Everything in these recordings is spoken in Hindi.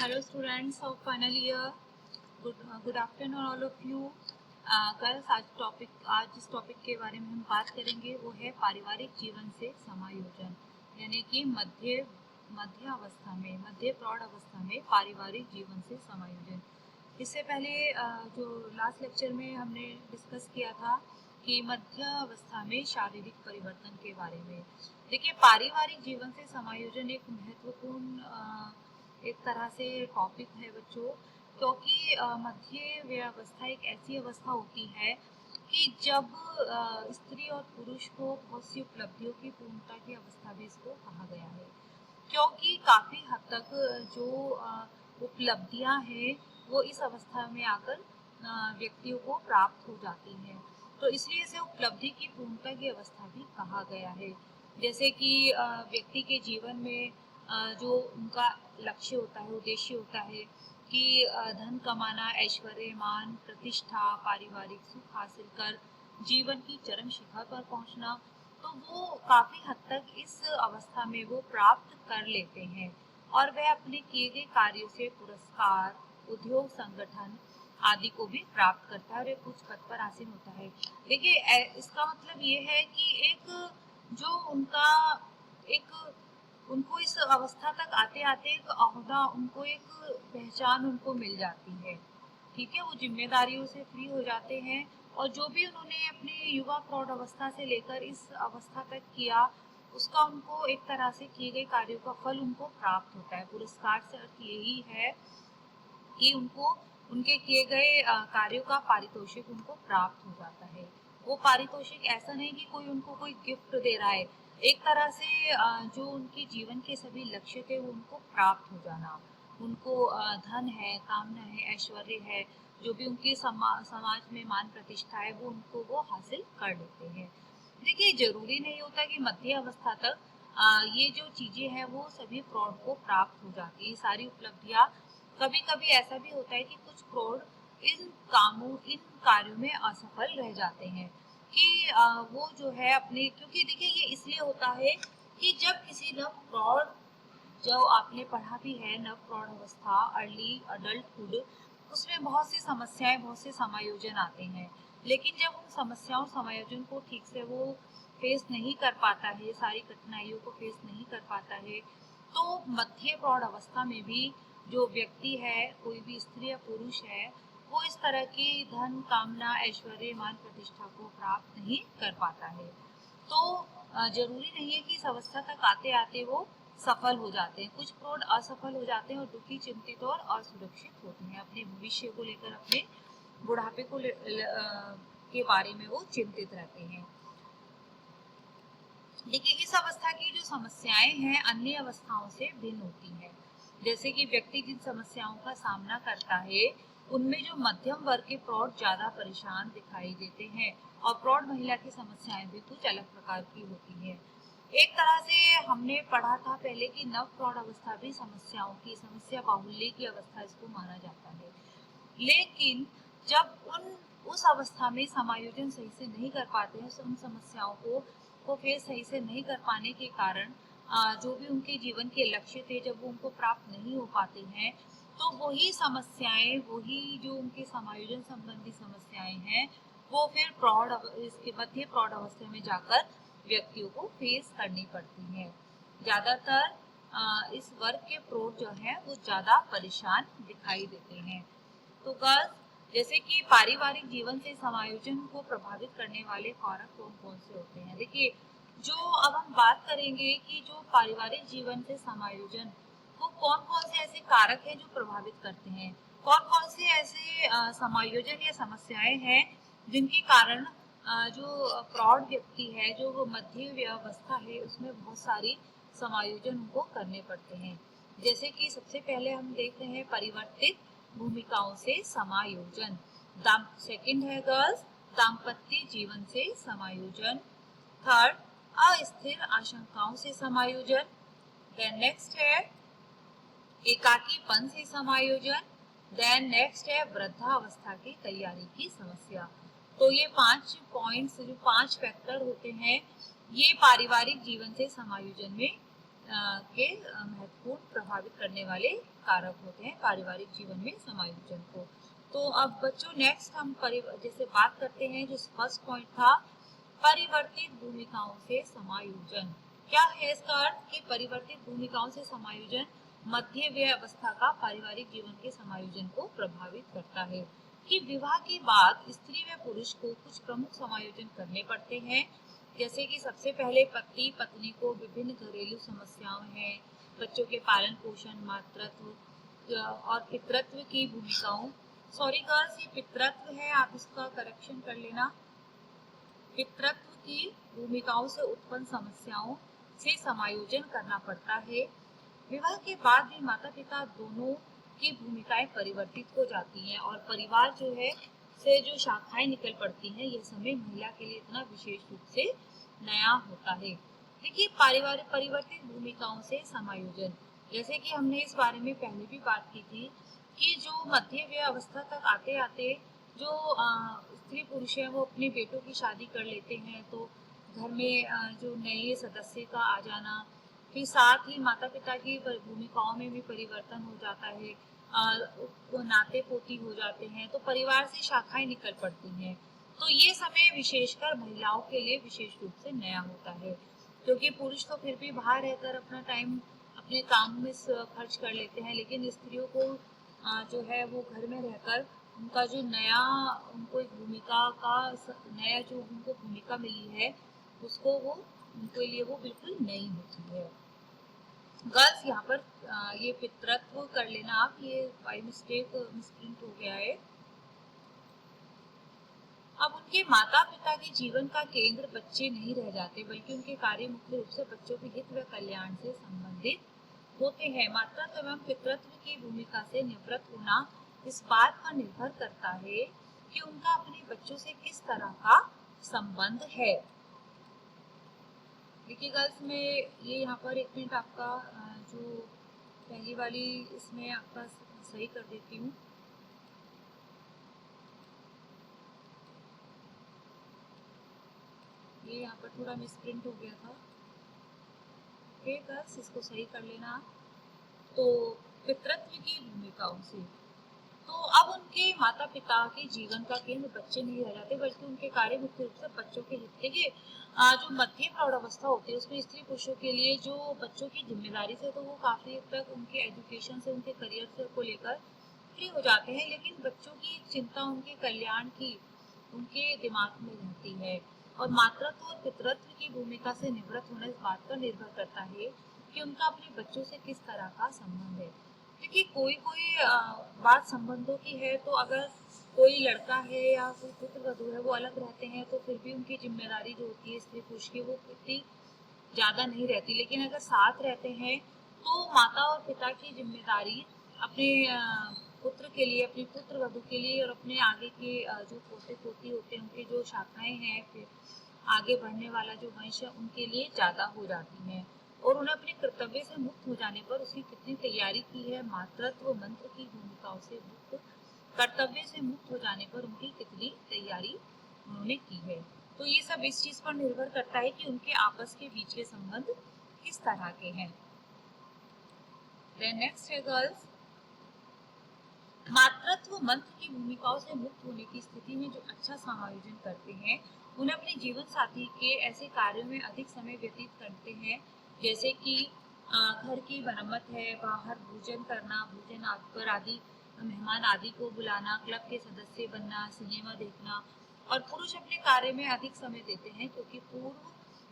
Hello students of final year. Good afternoon all of you. Girls आज जिस टॉपिक के बारे में हम बात करेंगे वो है पारिवारिक जीवन से समायोजन, यानी कि मध्य प्रौढ़ अवस्था में पारिवारिक जीवन से समायोजन। इससे पहले जो लास्ट लेक्चर में हमने डिस्कस किया था कि मध्य अवस्था में शारीरिक परिवर्तन के बारे में। देखिए, पारिवारिक जीवन से समायोजन एक महत्वपूर्ण एक तरह से टॉपिक है बच्चों, क्योंकि मध्य व्यवस्था एक ऐसी अवस्था होती है कि जब स्त्री और पुरुष को बहुत सी उपलब्धियों की पूर्णता की अवस्था भी इसको कहा गया है, क्योंकि काफी हद तक जो उपलब्धियां हैं वो इस अवस्था में आकर व्यक्तियों को प्राप्त हो जाती हैं, तो इसलिए इसे उपलब्धि की पूर्णता की अवस्था भी कहा गया है। जैसे कि व्यक्ति के जीवन में जो उनका लक्ष्य होता है, उद्देश्य होता है कि धन कमाना, ऐश्वर्य, मान, प्रतिष्ठा, पारिवारिक सुख हासिल कर जीवन की चरम शिखर पर पहुंचना, तो वो काफी हद तक इस अवस्था में वो प्राप्त कर लेते हैं और वह अपने किए गए कार्यों से पुरस्कार, उद्योग, संगठन आदि को भी प्राप्त करता है और एक उच्च पद पर आसीन होता है। देखिए, इसका मतलब ये है कि एक जो उनको इस अवस्था तक आते आते एक ओहदा, उनको एक पहचान उनको मिल जाती है। ठीक है, वो जिम्मेदारियों से फ्री हो जाते हैं और जो भी उन्होंने अपने युवा प्रौढ़ अवस्था से लेकर इस अवस्था तक किया, उसका उनको एक तरह से किए गए कार्यों का फल उनको प्राप्त होता है। पुरस्कार से अर्थ यही है कि उनको उनके किए गए कार्यों का पारितोषिक उनको प्राप्त हो जाता है। वो पारितोषिक ऐसा नहीं कि कोई उनको कोई गिफ्ट दे रहा है, एक तरह से जो उनके जीवन के सभी लक्ष्य थे वो उनको प्राप्त हो जाना। उनको धन है, कामना है, ऐश्वर्य है, जो भी उनकी समाज में मान प्रतिष्ठा है वो उनको वो हासिल कर लेते हैं। देखिए, जरूरी नहीं होता कि मध्य अवस्था तक ये जो चीजें हैं वो सभी प्रौढ़ को प्राप्त हो जाती है, सारी उपलब्धियां। कभी कभी ऐसा भी होता है कि कुछ प्रौढ़ इन कार्यों में असफल रह जाते हैं कि वो जो है अपने, क्योंकि देखिए ये इसलिए होता है कि जब किसी नव प्रौढ़, जो आपने पढ़ा भी है, नव प्रौढ़ अवस्था, अर्ली अडल्टहुड, उसमें बहुत सी समस्याएं, बहुत से समायोजन आते हैं, लेकिन जब उन समस्याओं समायोजन को ठीक से वो फेस नहीं कर पाता है, सारी कठिनाइयों को फेस नहीं कर पाता है, तो मध्य प्रौढ़ अवस्था में भी जो व्यक्ति है, कोई भी स्त्री या पुरुष है, वो इस तरह की धन, कामना, ऐश्वर्य, मान प्रतिष्ठा को प्राप्त नहीं कर पाता है। तो जरूरी नहीं है कि इस अवस्था तक आते आते वो सफल हो जाते हैं। कुछ प्रौढ़ असफल हो जाते हैं और दुखी, चिंतित और असुरक्षित होते हैं, अपने भविष्य को लेकर, अपने बुढ़ापे के बारे में वो चिंतित रहते हैं। देखिए, इस अवस्था की जो समस्याएं हैं अन्य अवस्थाओं से भिन्न होती हैं। जैसे कि व्यक्ति जिन समस्याओं का सामना करता है उनमें जो मध्यम वर्ग के प्रौढ़ ज्यादा परेशान दिखाई देते हैं और प्रौढ़ महिला की समस्याएं भी कुछ अलग प्रकार की होती हैं। एक तरह से हमने पढ़ा था पहले कि नव प्रौढ़ अवस्था भी समस्या बाहुल्य की अवस्था इसको माना जाता है, लेकिन जब उस अवस्था में समायोजन सही से नहीं कर पाते हैं, उन समस्याओं को फेस सही से नहीं कर पाने के कारण जो भी उनके जीवन के लक्ष्य थे, जब वो उनको प्राप्त नहीं हो पाते हैं, तो वही समस्याएं, वही जो उनके समायोजन संबंधी समस्याएं हैं, वो फिर इसके मध्य प्रौढ़ अवस्था में जाकर व्यक्तियों को फेस करनी पड़ती हैं। ज्यादातर इस वर्ग के प्रौढ़ जो है वो ज्यादा परेशान दिखाई देते हैं। तो गर्ल्स, जैसे कि पारिवारिक जीवन से समायोजन को प्रभावित करने वाले कारक कौन कौन से होते हैं। देखिए, जो अब हम बात करेंगे कि जो पारिवारिक जीवन से समायोजन को कौन कौन से ऐसे कारक हैं जो प्रभावित करते हैं, कौन कौन से ऐसे समायोजन या समस्याएं हैं जिनके कारण जो प्रौढ़ व्यक्ति है, जो मध्य व्यवस्था है, उसमें बहुत सारी समायोजन उनको करने पड़ते हैं। जैसे कि सबसे पहले हम देखते हैं परिवर्तित भूमिकाओं से समायोजन। सेकंड है गर्ल्स, दाम्पत्य जीवन से समायोजन। थर्ड, अस्थिर आशंकाओं से समायोजन। देन नेक्स्ट है एकाकीपन से समायोजन। देन नेक्स्ट है वृद्धावस्था की तैयारी की समस्या। तो ये 5 पॉइंट्स, जो 5 फैक्टर होते हैं, ये पारिवारिक जीवन से समायोजन में महत्वपूर्ण प्रभावित करने वाले कारक होते हैं पारिवारिक जीवन में समायोजन को। तो अब बच्चों नेक्स्ट हम जैसे बात करते हैं, जो फर्स्ट पॉइंट था परिवर्तित भूमिकाओं से समायोजन। क्या है इसका अर्थ कि परिवर्तित भूमिकाओं से समायोजन मध्य व्यय अवस्था का पारिवारिक जीवन के समायोजन को प्रभावित करता है। कि विवाह के बाद स्त्री व पुरुष को कुछ प्रमुख समायोजन करने पड़ते हैं, जैसे कि सबसे पहले पति पत्नी को विभिन्न घरेलू समस्याओं हैं, बच्चों के पालन पोषण, मातृत्व और पितृत्व की भूमिकाओं, सॉरी गर्ल्स ये पितृत्व है, आप इसका करेक्शन कर लेना, पितृत्व की भूमिकाओं से उत्पन्न समस्याओं से समायोजन करना पड़ता है। विवाह के बाद भी माता पिता दोनों की भूमिकाएं परिवर्तित हो जाती हैं और परिवार जो है से जो शाखाएं निकल पड़ती हैं, यह समय महिला के लिए इतना विशेष रूप से नया होता है। देखिए पारिवारिक परिवर्तित भूमिकाओं से समायोजन, जैसे कि हमने इस बारे में पहले भी बात की थी कि जो मध्य व्यय अवस्था तक आते आते जो स्त्री पुरुष है वो अपने बेटों की शादी कर लेते हैं, तो घर में जो नए सदस्य का आ जाना, फिर साथ ही माता पिता की भूमिकाओं में भी परिवर्तन हो जाता है, वो नाते पोती हो जाते हैं, तो परिवार से शाखाएं निकल पड़ती हैं। तो ये समय विशेषकर महिलाओं के लिए विशेष रूप से नया होता है, क्योंकि पुरुष तो फिर भी बाहर रहकर अपना टाइम अपने काम में खर्च कर लेते हैं, लेकिन स्त्रियों को जो है वो घर में रहकर उनका जो नया उनको एक भूमिका का नया जो उनको भूमिका मिली है उसको वो उनके लिए वो बिल्कुल नई होती है। गर्ल्स यहाँ पर ये पितृत्व कर लेना आप, ये बाय मिस्टेक मिसप्रिंट हो गया है। अब उनके माता पिता के जीवन का केंद्र बच्चे नहीं रह जाते, बल्कि उनके कार्य मुख्य रूप से बच्चों के हित व कल्याण से संबंधित होते हैं। मातृत्व एवं पितृत्व की भूमिका से निवृत्त होना इस बात पर निर्भर करता है कि उनका अपने बच्चों से किस तरह का संबंध है। देखिए गर्ल्स में ये यहाँ पर एक मिनट आपका जो पहली वाली इसमें आपका सही कर देती हूँ। ये यहाँ पर थोड़ा मिसप्रिंट हो गया था। ओके गर्ल्स इसको सही कर लेना। तो पितृत्व की भूमिकाओं से तो अब उनके माता पिता के जीवन का केंद्र बच्चे नहीं रह जाते, बल्कि उनके कार्य मुख्य रूप से बच्चों के हित। देखिए जो मध्य प्रौढ़ अवस्था होती है उसमें स्त्री पुरुषों के लिए जो बच्चों की जिम्मेदारी से तो वो काफी हद तक उनके एजुकेशन से उनके करियर से को लेकर फ्री हो जाते हैं, लेकिन बच्चों की चिंता उनके कल्याण की उनके दिमाग में रहती है। और मातृत्व और पितृत्व की भूमिका से निवृत्त होना इस बात पर निर्भर करता है कि उनका अपने बच्चों से किस तरह का संबंध है। देखिए कोई कोई बात संबंधों की है, तो अगर कोई लड़का है या कोई पुत्र वधू है वो अलग रहते हैं तो फिर भी उनकी जिम्मेदारी जो होती है स्त्री पुरुष की वो इतनी ज्यादा नहीं रहती, लेकिन अगर साथ रहते हैं तो माता और पिता की जिम्मेदारी अपने पुत्र के लिए, अपने पुत्र वधू के लिए और अपने आगे के जो पोते पोती होते हैं उनके जो शाखाएं हैं, फिर आगे बढ़ने वाला जो वंश है उनके लिए ज्यादा हो जाती हैं। और उन्हें अपने कर्तव्य से मुक्त हो जाने पर उसकी कितनी तैयारी की है, मातृत्व मंत्र की भूमिकाओं से मुक्त, कर्तव्य से मुक्त हो जाने पर उनकी कितनी तैयारी उन्होंने की है। तो ये सब इस चीज पर निर्भर करता है कि उनके आपस के बीच के संबंध किस तरह के हैं। देन नेक्स्ट है गर्ल्स, मातृत्व मंत्र की भूमिकाओं से मुक्त होने की स्थिति में जो अच्छा समायोजन करते हैं उन्हें अपने जीवन साथी के ऐसे कार्यों में अधिक समय व्यतीत करते हैं, जैसे कि घर की मरम्मत है, बाहर भोजन करना, भोजन पर आदि मेहमान आदि को बुलाना, क्लब के सदस्य बनना, सिनेमा देखना। और पुरुष अपने कार्य में अधिक समय देते हैं क्योंकि पूर्व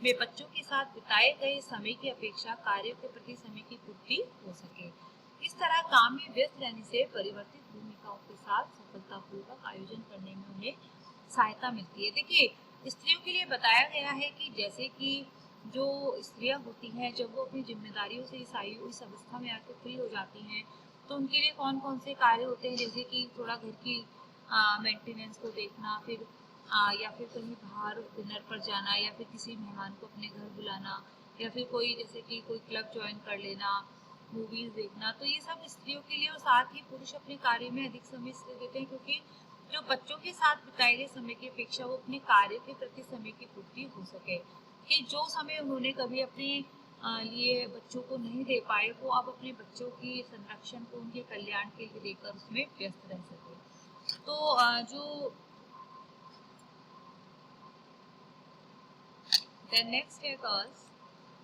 में बच्चों के साथ बिताए गए समय की अपेक्षा कार्यों के प्रति समय की पूर्ति हो सके। इस तरह काम में व्यस्त रहने से परिवर्तित भूमिकाओं के साथ सफलतापूर्वक आयोजन करने में उन्हें सहायता मिलती है। देखिए स्त्रियों के लिए बताया गया है कि जैसे कि जो स्त्रियां होती हैं जब वो अपनी जिम्मेदारियों से इस अवस्था में आकर फ्री हो जाती हैं तो उनके लिए कौन कौन से कार्य होते हैं, जैसे कि थोड़ा घर की मेंटेनेंस को देखना, फिर या फिर कहीं बाहर डिनर पर जाना, या फिर किसी मेहमान को अपने घर बुलाना, या फिर कोई जैसे कि कोई क्लब ज्वाइन कर लेना, मूवीज देखना। तो ये सब स्त्रियों के लिए, और साथ ही पुरुष अपने कार्य में अधिक समय इसलिए देते हैं क्योंकि जो बच्चों के साथ बिताए गए समय की अपेक्षा वो अपने कार्य के प्रति समय की पूर्ति हो सके, कि जो समय उन्होंने कभी अपने लिए बच्चों को नहीं दे पाए, वो अब अपने बच्चों की संरक्षण को, उनके कल्याण के लिए देकर उसमें व्यस्त रह सके। तो जो देन नेक्स्ट है गर्ल्स,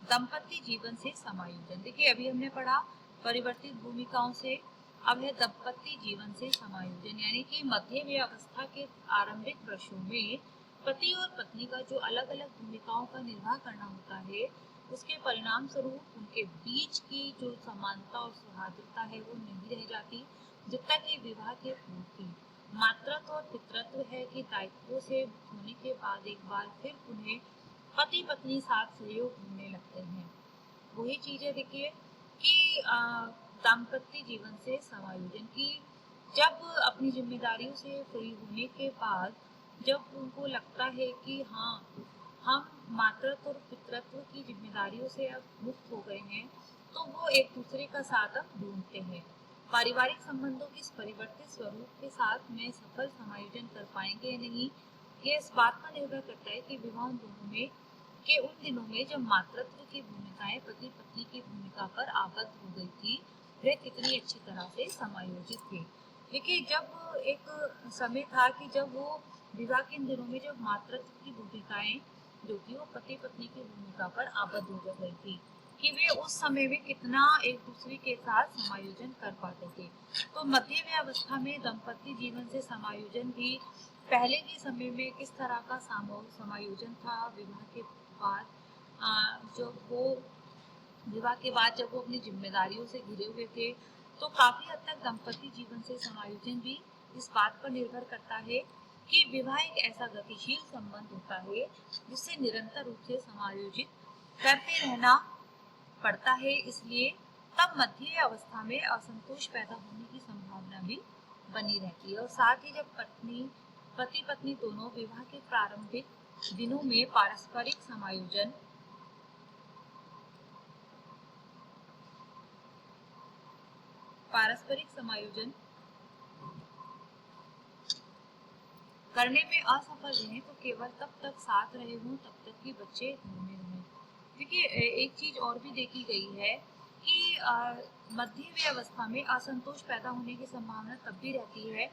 दंपति जीवन से समायोजन। देखिए अभी हमने पढ़ा परिवर्तित भूमिकाओं से, अब है दंपति जीवन से समायोजन, यानी कि मध्य अवस्था के आरंभिक वर्षों में पति और पत्नी का जो अलग अलग भूमिकाओं का निर्वाह करना होता है, उसके परिणाम स्वरूप उनके बीच की जो समानता और सौहार्दता है वो नहीं रह जाती, जब तक कि विवाह के पूर्व थी। मातृत्व और पितृत्व है कि दायित्वों से होने के बाद एक बार फिर उन्हें पति पत्नी साथ सहयोग होने लगते हैं। वही चीज है देखिए कि दाम्पत्य जीवन से समायोजन की, जब अपनी जिम्मेदारियों से फ्री होने के बाद जब उनको लगता है कि हाँ हम मातृत्व और पितृत्व की जिम्मेदारियों से अब मुक्त हो गए हैं, तो वो एक दूसरे का साथ अब ढूंढते हैं। पारिवारिक संबंधों के इस परिवर्तित स्वरूप के साथ में सफल समायोजन कर पाएंगे या नहीं, ये इस बात पर निर्भर करता है कि विवाह दोनों में के उन दिनों में जब मातृत्व की भूमिकाएं पति पत्नी की भूमिका पर आबद्ध हो गई थी, वे कितनी अच्छी तरह से समायोजित थे। देखिए जब एक समय था कि जब वो विवाह के दिनों में जब मातृत्व की भूमिकाएं जो थी वो पति पत्नी की भूमिका पर आबद्ध हो गई थी, कि वे उस समय में कितना एक दूसरे के साथ समायोजन कर पाते थे। तो मध्य अवस्था में दंपति जीवन से समायोजन भी पहले के समय में किस तरह का समायोजन था, विवाह के बाद जब वो विवाह के बाद जब वो अपनी जिम्मेदारियों से घिरे हुए थे, तो काफी हद तक दाम्पत्य जीवन से समायोजन भी इस बात पर निर्भर करता है कि विवाह एक ऐसा गतिशील संबंध होता है जिससे निरंतर रूप से समायोजित करते रहना पड़ता है, इसलिए तब मध्य अवस्था में असंतोष पैदा होने की संभावना भी बनी रहती है। और साथ ही जब पति पत्नी दोनों विवाह के प्रारंभिक दिनों में पारस्परिक समायोजन करने में असफल रहे, तो केवल तब तक साथ रहे हों तब तक कि बच्चे घर में रहें। देखिए एक चीज और भी देखी गई है कि मध्य अवस्था में असंतोष पैदा होने की संभावना तब भी रहती है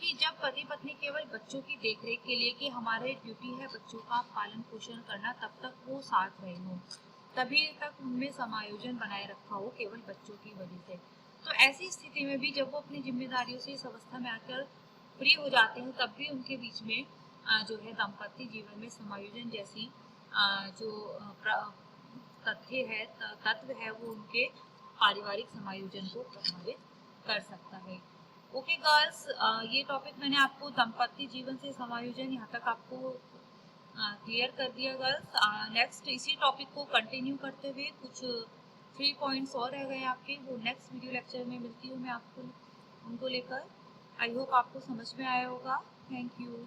कि जब पति पत्नी केवल बच्चों की देखरेख के लिए, कि हमारे ड्यूटी है बच्चों का पालन पोषण करना, तब तक वो साथ रहे हों, तभी तक उनमें समायोजन बनाए रखा हो केवल बच्चों की वजह से। तो ऐसी स्थिति में भी जब वो अपनी जिम्मेदारियों से इस अवस्था में आकर फ्री हो जाते हैं, तब भी उनके बीच में जो है दाम्पत्य जीवन में समायोजन जैसी जो तथ्य है तत्व है वो उनके पारिवारिक समायोजन को प्रभावित कर सकता है। ओके गर्ल्स, ये टॉपिक मैंने आपको दाम्पत्य जीवन से समायोजन यहाँ तक आपको क्लियर कर दिया गर्ल्स। नेक्स्ट इसी टॉपिक को कंटिन्यू करते हुए कुछ 3 पॉइंट्स और रह गए आपके, वो नेक्स्ट वीडियो लेक्चर में मिलती हूँ मैं आपको उनको लेकर। आई होप आपको समझ में आया होगा। Thank you.